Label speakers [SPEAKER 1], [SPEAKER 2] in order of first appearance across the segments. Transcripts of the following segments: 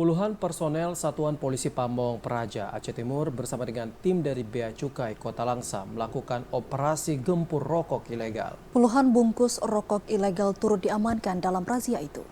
[SPEAKER 1] Puluhan personel Satuan Polisi Pamong Praja Aceh Timur bersama dengan tim dari Bea Cukai Kota Langsa melakukan operasi gempur rokok ilegal.
[SPEAKER 2] Puluhan bungkus rokok ilegal turut diamankan dalam razia itu.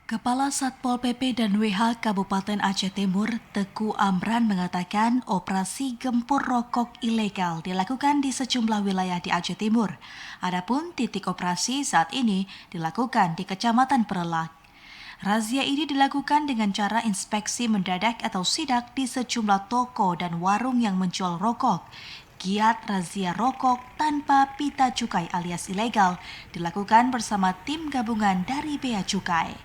[SPEAKER 2] Kepala Satpol PP dan WH Kabupaten Aceh Timur, Teguh Amran mengatakan operasi gempur rokok ilegal dilakukan di sejumlah wilayah di Aceh Timur. Adapun titik operasi saat ini dilakukan di Kecamatan Perelak. Razia ini dilakukan dengan cara inspeksi mendadak atau sidak di sejumlah toko dan warung yang menjual rokok. Giat razia rokok tanpa pita cukai alias ilegal dilakukan bersama tim gabungan dari Bea Cukai.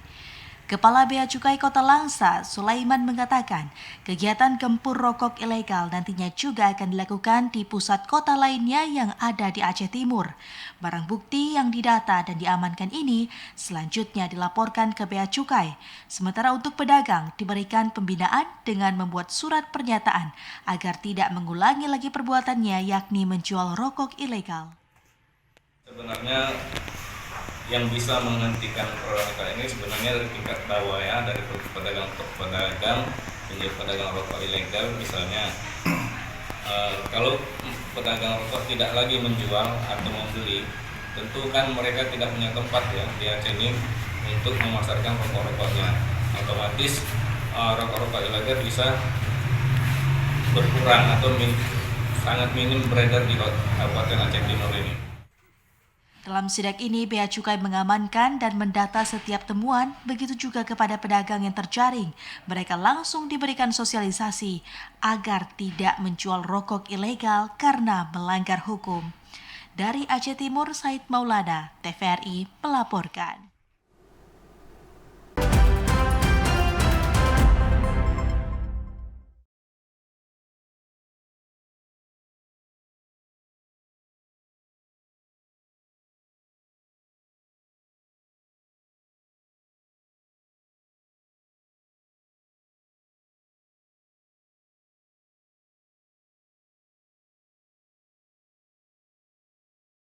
[SPEAKER 2] Kepala Bea Cukai Kota Langsa, Sulaiman mengatakan, kegiatan gempur rokok ilegal nantinya juga akan dilakukan di pusat kota lainnya yang ada di Aceh Timur. Barang bukti yang didata dan diamankan ini selanjutnya dilaporkan ke Bea Cukai. Sementara untuk pedagang diberikan pembinaan dengan membuat surat pernyataan agar tidak mengulangi lagi perbuatannya yakni menjual rokok ilegal.
[SPEAKER 3] Sebenarnya yang bisa menghentikan problematika ini sebenarnya dari tingkat bawah ya, dari pedagang menjadi pedagang rokok ilegal misalnya. Kalau pedagang rokok tidak lagi menjual atau membeli, tentu kan mereka tidak punya tempat ya di Aceh ini untuk memasarkan rokok-rokoknya. Otomatis rokok-rokok ilegal bisa berkurang atau sangat minim beredar di Kabupaten Aceh Timur ini.
[SPEAKER 2] Dalam sidak ini, Bea Cukai mengamankan dan mendata setiap temuan, begitu juga kepada pedagang yang terjaring. Mereka langsung diberikan sosialisasi agar tidak menjual rokok ilegal karena melanggar hukum. Dari Aceh Timur, Said Maulana, TVRI melaporkan.